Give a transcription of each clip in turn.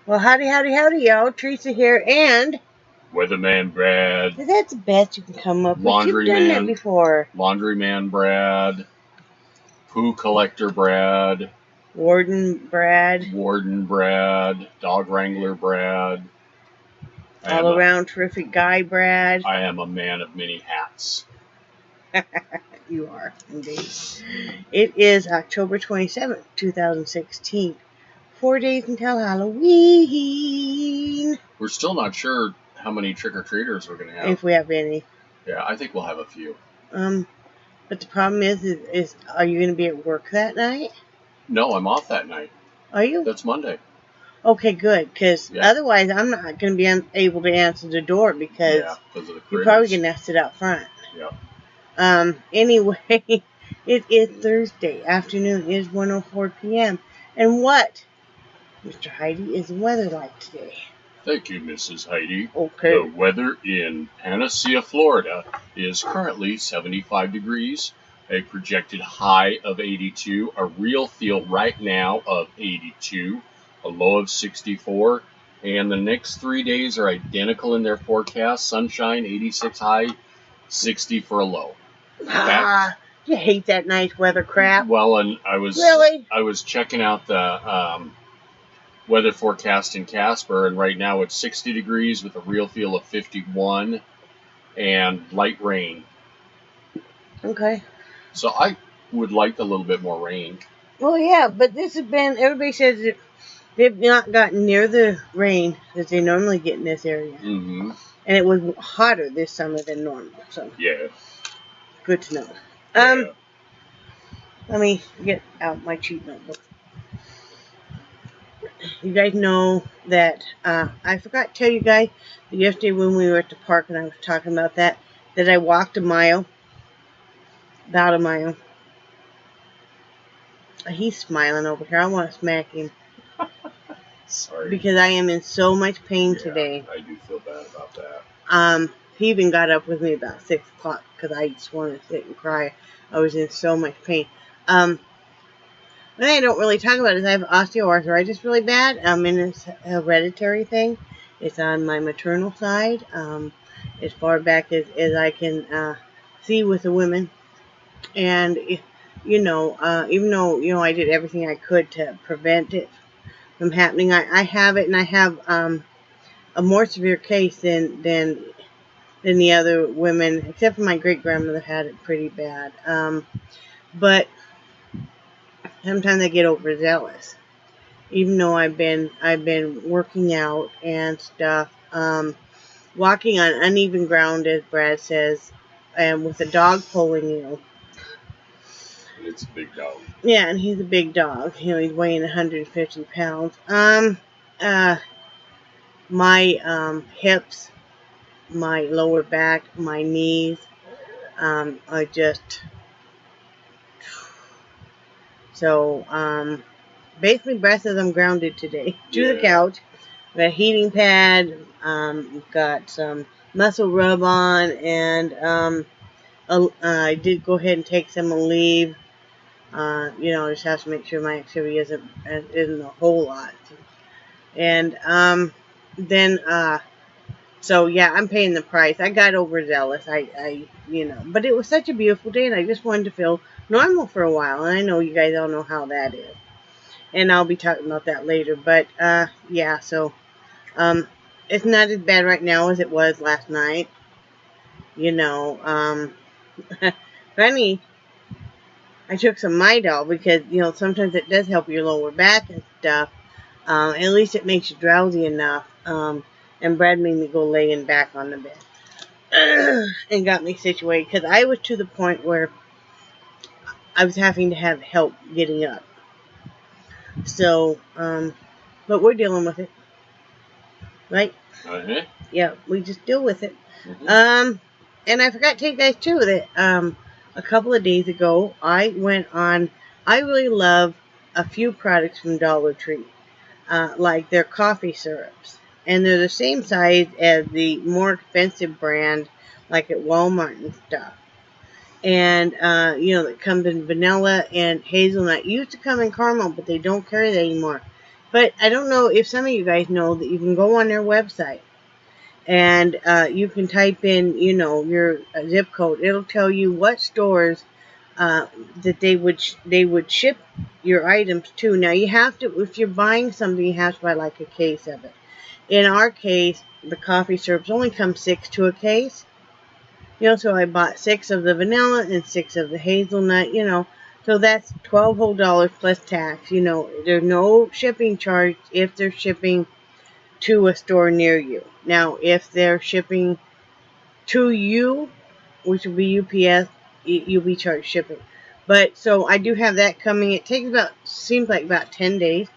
Well, howdy, howdy, howdy, y'all. Teresa here, and Weatherman Brad, that's the best you can come up with. You've done that before. Laundryman Brad, Poo Collector Brad, Warden Brad, Dog Wrangler Brad. all around terrific guy Brad. I am a man of many hats. You are, indeed. It is October 27th, 2016. 4 days until Halloween. We're still not sure how many trick-or-treaters we're going to have. If we have any. Yeah, I think we'll have a few. But the problem is are you going to be at work that night? No, I'm off that night. Are you? That's Monday. Okay, good, because otherwise I'm not going to be able to answer the door because of the you're probably going to have to sit out front. Yeah. Anyway, it is Thursday. Afternoon is 1:04 p.m. And what, Mr. Heide, is the weather like today? Thank you, Mrs. Heide. Okay. The weather in PANACEA, Florida is currently 75 degrees, a projected high of 82, a real feel right now of 82, a low of 64, and the next 3 days are identical in their forecast. Sunshine, 86 high, 60 for a low. You hate that nice weather crap. Well, and I was checking out the weather forecast in Casper, and right now it's 60 degrees with a real feel of 51 and light rain. Okay. So I would like a little bit more rain. Well, yeah, but this has been, everybody says that they've not gotten near the rain that they normally get in this area. Mm-hmm. And it was hotter this summer than normal, so. Yeah. Good to know. Let me get out my cheat notebook. You guys know that, I forgot to tell you guys that yesterday when we were at the park and I was talking about that I walked a mile. About a mile. He's smiling over here. I want to smack him. Sorry. Because I am in so much pain today. I do feel bad about that. He even got up with me about 6 o'clock because I just wanted to sit and cry. I was in so much pain. One thing I don't really talk about is I have osteoarthritis really bad. And it's a hereditary thing. It's on my maternal side. As far back as I can see with the women. And, even though, I did everything I could to prevent it from happening, I have it, and I have a more severe case than the other women, except for my great-grandmother had it pretty bad. But sometimes I get overzealous. Even though I've been working out and stuff, walking on uneven ground, as Brad says, and with a dog pulling you. It's a big dog. Yeah, and he's a big dog. He's weighing 150 pounds. My hips, my lower back, my knees, are just... So, basically, Brad says I'm grounded today. To the couch. Got a heating pad, got some muscle rub on, and I did go ahead and take some leave. Just have to make sure my activity isn't a whole lot. And so yeah, I'm paying the price. I got overzealous. But it was such a beautiful day, and I just wanted to feel normal for a while. And I know you guys all know how that is. And I'll be talking about that later. But yeah, so it's not as bad right now as it was last night. Funny. I took some Midol because, sometimes it does help your lower back and stuff. At least it makes you drowsy enough. And Brad made me go laying back on the bed. And got me situated. Because I was to the point where I was having to have help getting up. So, but we're dealing with it. Right? Uh-huh. Yeah, we just deal with it. Mm-hmm. And I forgot to tell you guys, too, that, a couple of days ago, I really love a few products from Dollar Tree, like their coffee syrups. And they're the same size as the more expensive brand, like at Walmart and stuff. And, that comes in vanilla and hazelnut. It used to come in caramel, but they don't carry that anymore. But I don't know if some of you guys know that you can go on their website and you can type in, you know, your zip code. It'll tell you what stores that they would ship your items to. Now you have to, if you're buying something, you have to buy like a case of it. In our case, the coffee syrups only come 6 to a case. You know, so I bought 6 of the vanilla and 6 of the hazelnut, you know. So that's $12 whole plus tax. You know, there's no shipping charge if they're shipping to a store near you. Now, if they're shipping to you, which will be UPS, you'll be charged shipping. But, so I do have that coming. It takes seems like about 10 days.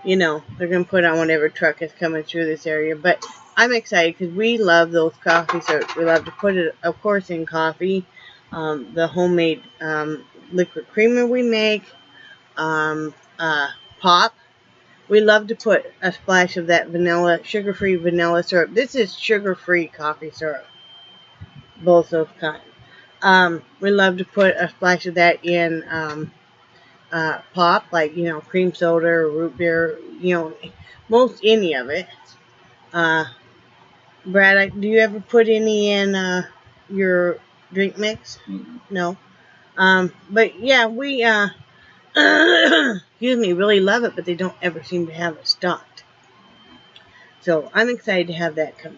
You know, they're going to put on whatever truck is coming through this area. But I'm excited because we love those coffee syrups. We love to put it, of course, in coffee. The homemade liquid creamer we make. Pop. We love to put a splash of that vanilla, sugar-free vanilla syrup. This is sugar-free coffee syrup. Both those kinds. We love to put a splash of that in pop, like, you know, cream soda or root beer, you know, most any of it. Brad, do you ever put any in your drink mix? Mm-hmm. No. But yeah, we excuse me, really love it, but they don't ever seem to have it stocked. So I'm excited to have that come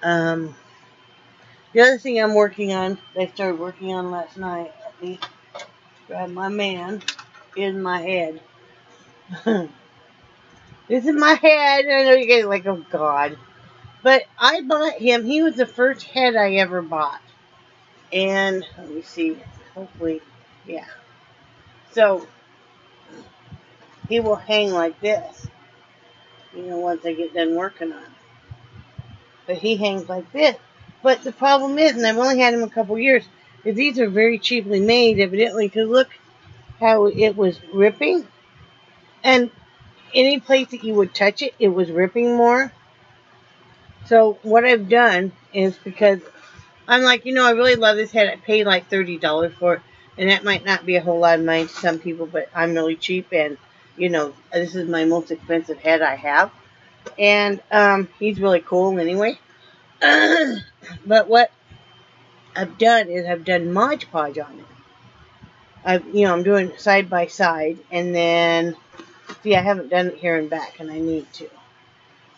in. The other thing I'm working on, I started working on last night, let me grab my man, is my head. This is my head. I know you guys are like, oh God. But I bought him. He was the first head I ever bought. And let me see. Hopefully, yeah. So he will hang like this. You know, once I get done working on it. But he hangs like this. But the problem is, and I've only had him a couple years, is these are very cheaply made, evidently, because look how it was ripping. And any place that you would touch it, it was ripping more. So what I've done is, because I'm like, you know, I really love this head. I paid like $30 for it. And that might not be a whole lot of money to some people, but I'm really cheap. And, you know, this is my most expensive head I have. And he's really cool anyway. But what I've done is I've done Mod Podge on it. I'm doing side by side. And then, see, I haven't done it here and back, and I need to.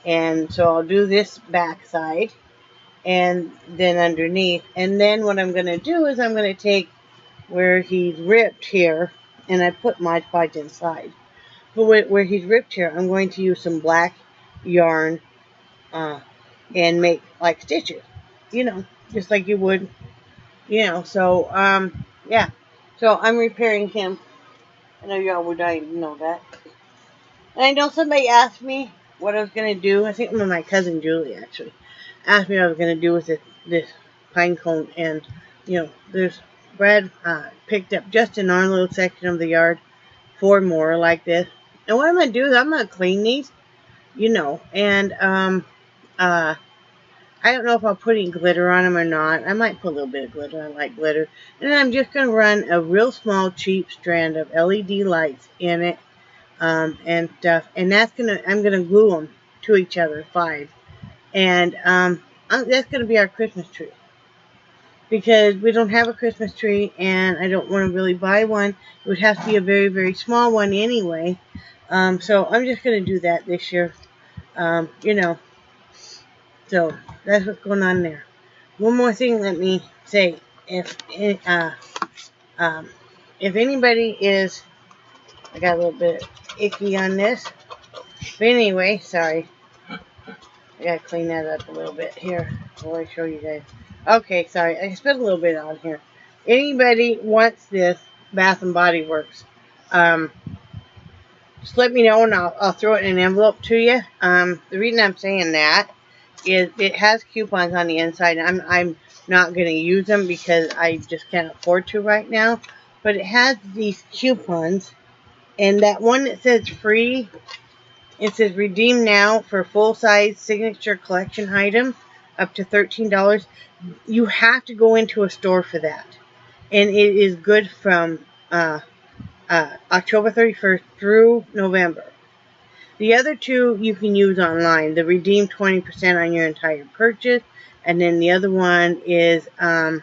And so I'll do this back side. And then underneath. And then what I'm going to do is I'm going to take where he's ripped here, and I put Mod Podge inside. But where he's ripped here, I'm going to use some black yarn and make like stitches. You know, just like you would. You know, so, yeah. So I'm repairing him. I know y'all would dying to know that. And I know somebody asked me what I was going to do. I think my cousin Julie, actually, asked me what I was going to do with this pine cone. And, you know, there's Brad picked up just in our little section of the yard 4 more like this. And what I'm going to do is I'm going to clean these, you know. And I don't know if I'll put any glitter on them or not. I might put a little bit of glitter. I like glitter. And then I'm just going to run a real small, cheap strand of LED lights in it and stuff. And I'm going to glue them to each other, 5. And that's going to be our Christmas tree. Because we don't have a Christmas tree, and I don't want to really buy one. It would have to be a very, very small one anyway. So I'm just going to do that this year. You know. So that's what's going on there. One more thing, let me say. If anybody is, I got a little bit icky on this. But anyway, sorry. I gotta clean that up a little bit here before I show you guys. Okay, sorry. I spilled a little bit on here. Anybody wants this Bath and Body Works, just let me know and I'll throw it in an envelope to you. The reason I'm saying that is it has coupons on the inside. I'm not going to use them because I just can't afford to right now. But it has these coupons. And that one that says free, it says redeem now for full-size signature collection item up to $13. You have to go into a store for that. And it is good from October 31st through November. The other two you can use online. The redeem 20% on your entire purchase, and then the other one is, and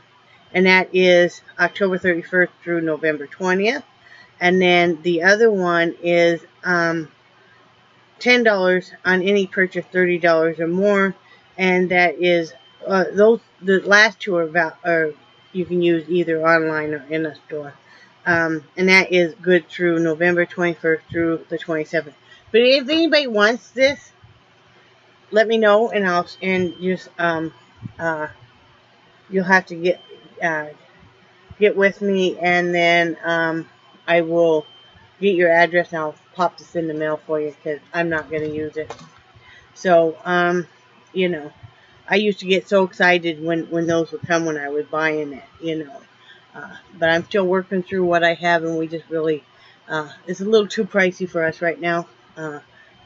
that is October 31st through November 20th. And then the other one is $10 on any purchase $30 or more, and that is the last two are you can use either online or in a store, and that is good through November 21st through the 27th. But if anybody wants this, let me know, and just you'll have to get with me, and then I will get your address, and I'll pop this in the mail for you, because I'm not going to use it. So, you know, I used to get so excited when those would come when I was buying it, you know. But I'm still working through what I have, and we just really, it's a little too pricey for us right now. You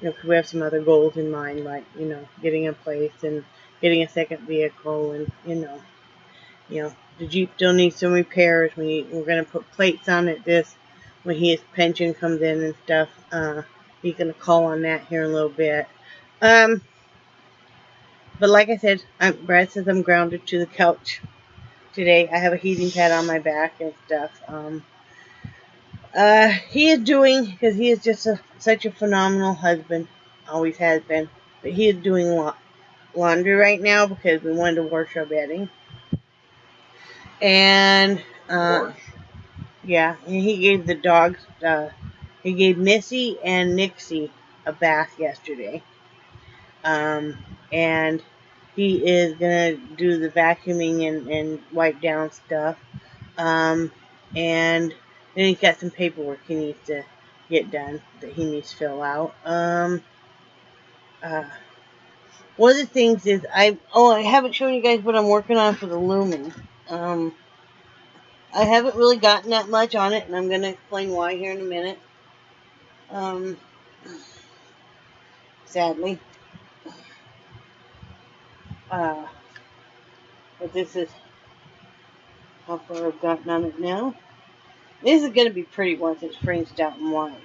know, because we have some other goals in mind, like, you know, getting a place and getting a second vehicle, and, you know, the Jeep still needs some repairs. We're going to put plates on it when his pension comes in and stuff. He's going to call on that here in a little bit. But like I said, Brad says I'm grounded to the couch today. I have a heating pad on my back and stuff. He is doing, because he is just such a phenomenal husband, always has been, but he is doing laundry right now because we wanted to wash our bedding. And, yeah, and he gave the dogs, he gave Missy and Nixie a bath yesterday. And he is going to do the vacuuming and wipe down stuff. And then he's got some paperwork he needs to get done that he needs to fill out. One of the things is, I haven't shown you guys what I'm working on for the looming. I haven't really gotten that much on it, and I'm going to explain why here in a minute. Sadly. But this is how far I've gotten on it now. This is going to be pretty once it's fringed out and wide.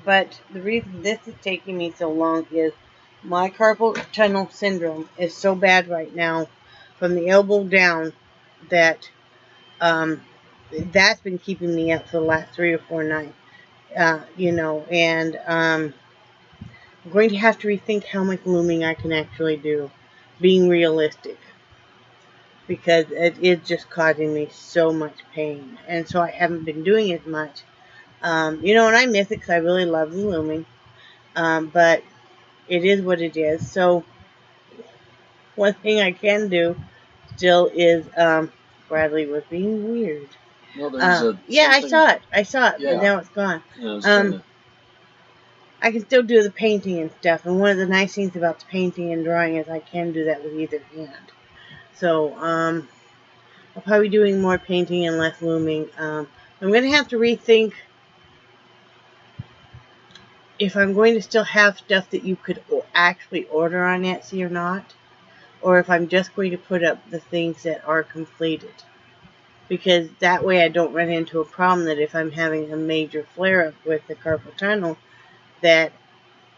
But the reason this is taking me so long is my carpal tunnel syndrome is so bad right now from the elbow down that that's been keeping me up for the last 3 or 4 nights. You know, and I'm going to have to rethink how much looming I can actually do, being realistic, because it is just causing me so much pain, and so I haven't been doing as much. You know, and I miss it because I really love the looming, but it is what it is. So one thing I can do still is, Bradley was being weird. Well, yeah, I saw it, yeah. But now it's gone. Yeah, I can still do the painting and stuff, and one of the nice things about the painting and drawing is I can do that with either hand. So, I'll probably be doing more painting and less looming. I'm going to have to rethink if I'm going to still have stuff that you could actually order on Etsy or not, or if I'm just going to put up the things that are completed. Because that way I don't run into a problem that if I'm having a major flare-up with the carpal tunnel, that,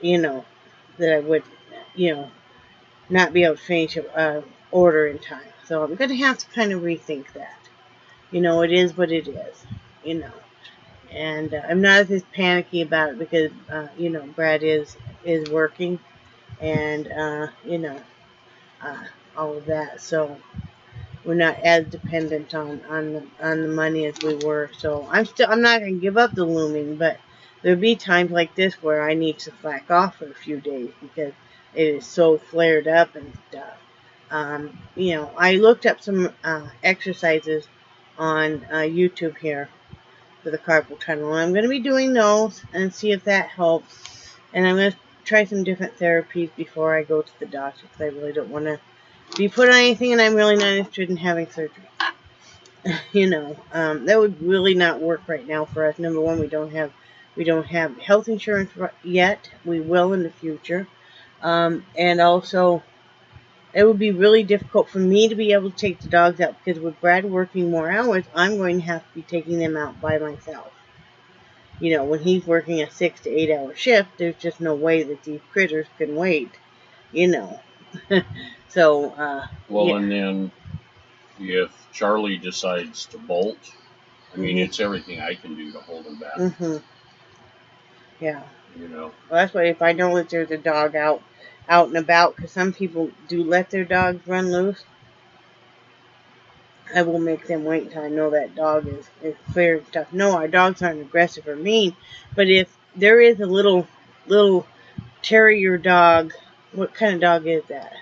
you know, that I would, you know, not be able to finish an order in time. So I'm going to have to kind of rethink that. You know, it is what it is, you know. And I'm not as panicky about it because, you know, Brad is working and, you know, all of that. So we're not as dependent on the money as we were. So I'm not going to give up the looming, but there'll be times like this where I need to slack off for a few days because it is so flared up and stuff. You know, I looked up some exercises on YouTube here for the carpal tunnel. I'm going to be doing those and see if that helps. And I'm going to try some different therapies before I go to the doctor because I really don't want to be put on anything, and I'm really not interested in having surgery. You know, that would really not work right now for us. Number one, we don't have health insurance yet. We will in the future. And also, it would be really difficult for me to be able to take the dogs out because with Brad working more hours, I'm going to have to be taking them out by myself. You know, when he's working a 6 to 8 hour shift, there's just no way that these critters can wait, you know. So, Well, yeah. and then if Charlie decides to bolt, I mean, it's everything I can do to hold him back. Yeah. You know. Well, that's why if I know that there's a dog out and about, because some people do let their dogs run loose, I will make them wait until I know that dog is clear and stuff. No, our dogs aren't aggressive or mean, but if there is a little terrier dog, what kind of dog is that?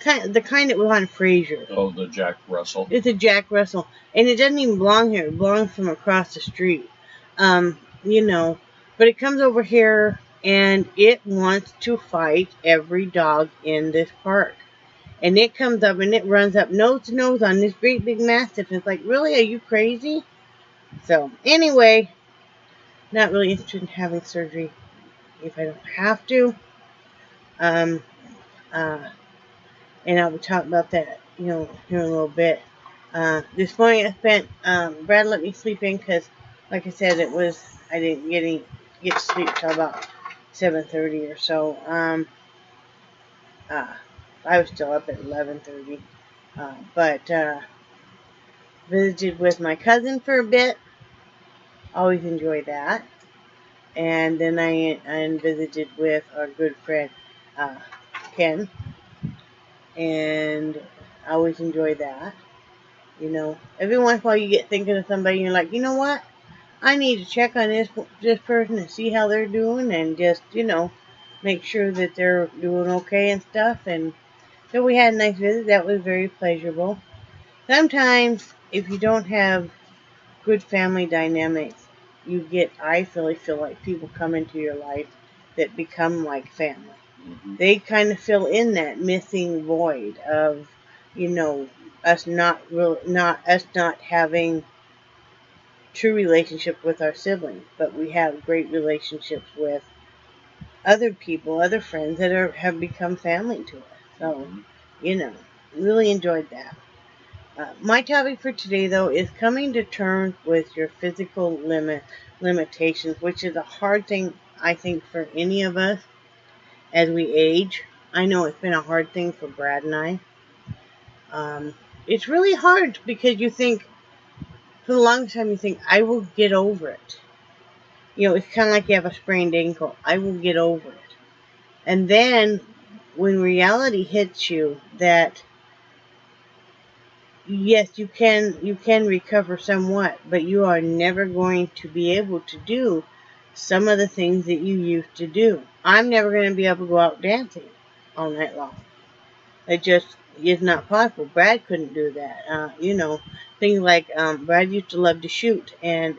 The kind that was on Frasier. Oh, the Jack Russell. It's a Jack Russell, and it doesn't even belong here. It belongs from across the street. You know, but it comes over here and it wants to fight every dog in this park. And it comes up and it runs up nose to nose on this great big mastiff. It's like, really? Are you crazy? So, anyway, not really interested in having surgery if I don't have to. And I'll be talking about that, you know, here in a little bit. This morning I spent, Brad let me sleep in because, like I said, I didn't get to sleep till about 7:30 or so. I was still up at 11:30. But visited with my cousin for a bit. Always enjoy that. And then I visited with our good friend Ken. And I always enjoy that. You know, every once in a while you get thinking of somebody and you're like, you know what? I need to check on this person and see how they're doing and just, you know, make sure that they're doing okay and stuff. And so we had a nice visit. That was very pleasurable. Sometimes, if you don't have good family dynamics, I really feel like people come into your life that become like family. They kind of fill in that missing void of, you know, us not having true relationship with our siblings, but we have great relationships with other people, other friends that have become family to us. So, you know, really enjoyed that. My topic for today, though, is coming to terms with your physical limitations, which is a hard thing, I think, for any of us as we age. I know it's been a hard thing for Brad and I. It's really hard because you think, for the longest time, you think, I will get over it. You know, it's kind of like you have a sprained ankle. I will get over it. And then, when reality hits you that yes, you can recover somewhat, but you are never going to be able to do some of the things that you used to do. I'm never going to be able to go out dancing all night long. It just is not possible. Brad couldn't do that. You know, things like Brad used to love to shoot, and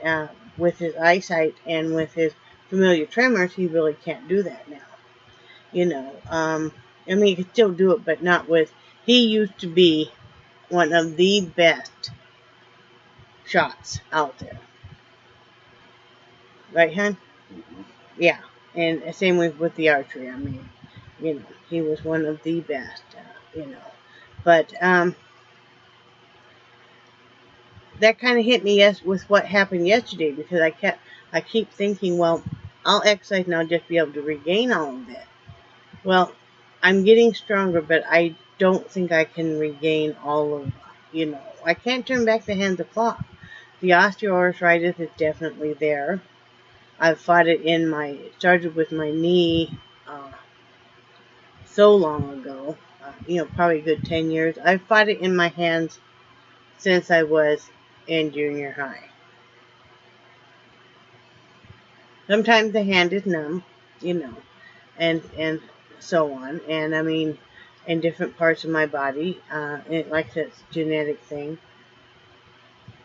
with his eyesight and with his familiar tremors, he really can't do that now. You know, I mean, he can still do it, but not with. He used to be one of the best shots out there. Right, hon? Yeah. And same with the archery. I mean, you know, he was one of the best, you know. But that kind of hit me with what happened yesterday because I keep thinking, well, I'll exercise and I'll just be able to regain all of it. Well, I'm getting stronger, but I don't think I can regain all of, you know, I can't turn back the hands of clock. The osteoarthritis is definitely there. I've fought it it started with my knee so long ago, you know, probably a good 10 years. I've fought it in my hands since I was in junior high. Sometimes the hand is numb, you know, and so on. And I mean, in different parts of my body, like this genetic thing.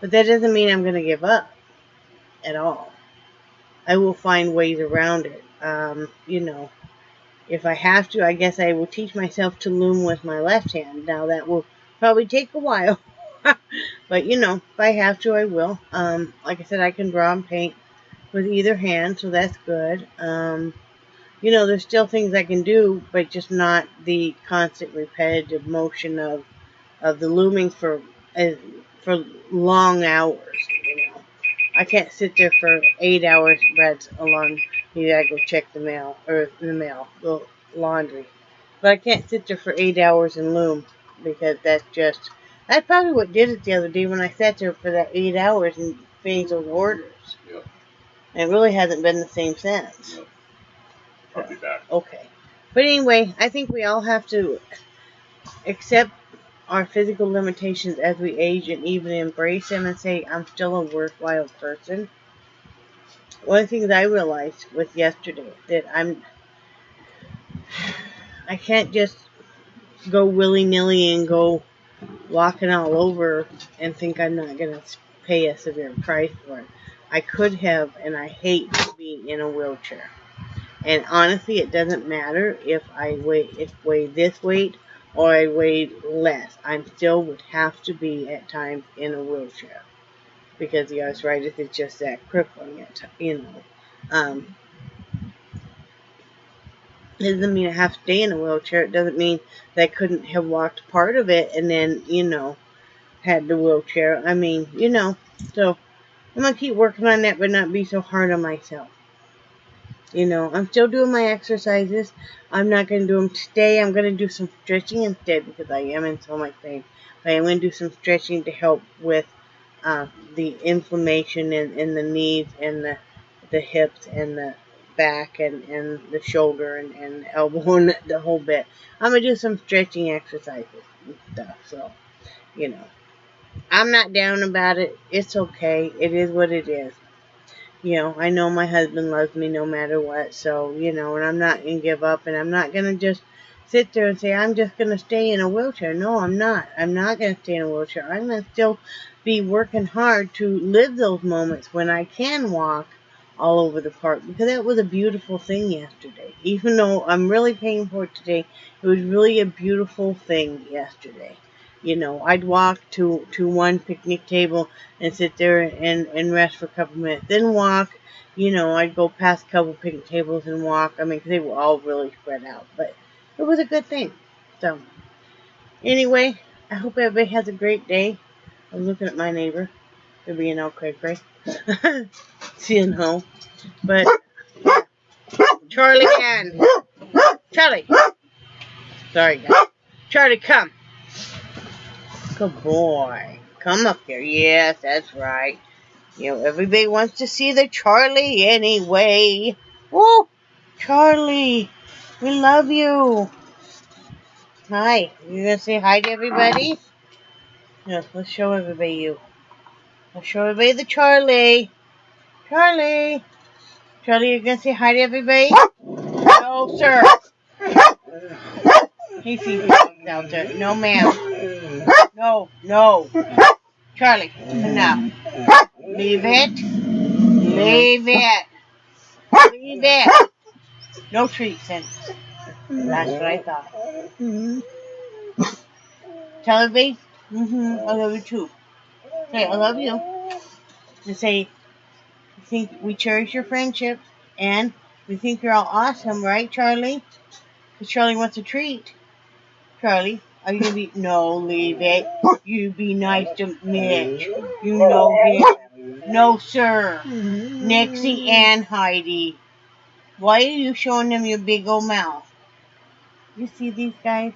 But that doesn't mean I'm going to give up at all. I will find ways around it. You know, if I have to, I guess I will teach myself to loom with my left hand. Now that will probably take a while. But, you know, if I have to, I will. Like I said, I can draw and paint with either hand, so that's good. You know, there's still things I can do, but just not the constant repetitive motion of the looming for long hours, you know. I can't sit there for 8 hours, Brad's along. You gotta go check the mail, the laundry. But I can't sit there for 8 hours and loom, because that's probably what did it the other day when I sat there for that 8 hours and finished those orders. Yep. And it really hasn't been the same since. Yep. I'll be back. Okay. But anyway, I think we all have to accept our physical limitations as we age and even embrace them and say, I'm still a worthwhile person. One of the things I realized with yesterday that I can't just go willy-nilly and go walking all over and think I'm not going to pay a severe price for it. I could have, and I hate to be in a wheelchair. And honestly, it doesn't matter if I weigh this weight or I weigh less. I still would have to be at times in a wheelchair because the arthritis is just that crippling. It doesn't mean I have to stay in a wheelchair. It doesn't mean that I couldn't have walked part of it and then had the wheelchair. I mean, so I'm gonna keep working on that, but not be so hard on myself. I'm still doing my exercises. I'm not going to do them today. I'm going to do some stretching instead because I am in so much pain. But I am going to do some stretching to help with the inflammation in the knees and the hips and the back and the shoulder and the elbow and the whole bit. I'm going to do some stretching exercises and stuff. So, I'm not down about it. It's okay. It is what it is. I know my husband loves me no matter what, so, and I'm not going to give up, and I'm not going to just sit there and say, I'm just going to stay in a wheelchair. No, I'm not. I'm not going to stay in a wheelchair. I'm going to still be working hard to live those moments when I can walk all over the park, because that was a beautiful thing yesterday. Even though I'm really paying for it today, it was really a beautiful thing yesterday. I'd walk to one picnic table and sit there and rest for a couple minutes. Then walk, I'd go past a couple picnic tables and walk. I mean, because they were all really spread out. But it was a good thing. So, anyway, I hope everybody has a great day. I'm looking at my neighbor. They're being all cray-cray. But, Charlie Ann. Charlie. Sorry, guys. Charlie, come. Good boy. Come up here. Yes, that's right. Everybody wants to see the Charlie anyway. Woo! Charlie, we love you. Hi. You gonna say hi to everybody? Yes, let's show everybody you. Let's show everybody the Charlie. Charlie. Charlie, you gonna say hi to everybody? No, sir. He sees dogs out there. No, ma'am. No. Charlie, enough. Leave it. Leave it. No treats, then. That's what I thought. Tell everybody, I love you too. Say, I love you. And say, I think we cherish your friendship, and we think you're all awesome, right, Charlie? Because Charlie wants a treat. Charlie, are you going to be... No, leave it. You be nice to Mitch. You know him. No, sir. Nixie and Heidi. Why are you showing them your big old mouth? You see these guys?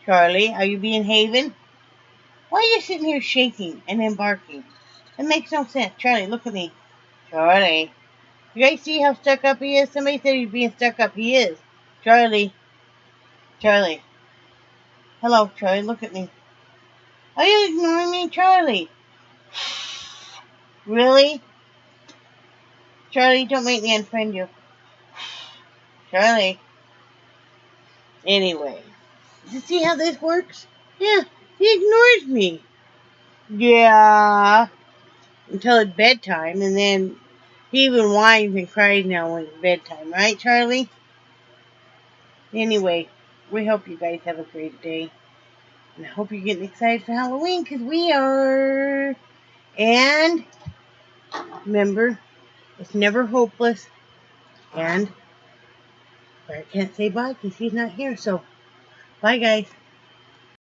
Charlie, are you being Haven? Why are you sitting here shaking and then barking? It makes no sense. Charlie, look at me. Charlie. You guys see how stuck up he is? Somebody said he's being stuck up. He is. Charlie. Charlie. Hello, Charlie. Look at me. Are you ignoring me, Charlie? Really? Charlie, don't make me unfriend you. Charlie. Anyway. You see how this works? Yeah, he ignores me. Yeah. Until it's bedtime, and then he even whines and cries now when it's bedtime. Right, Charlie? Anyway, we hope you guys have a great day. And I hope you're getting excited for Halloween, because we are. And remember, it's never hopeless. And I can't say bye because he's not here. So, bye, guys.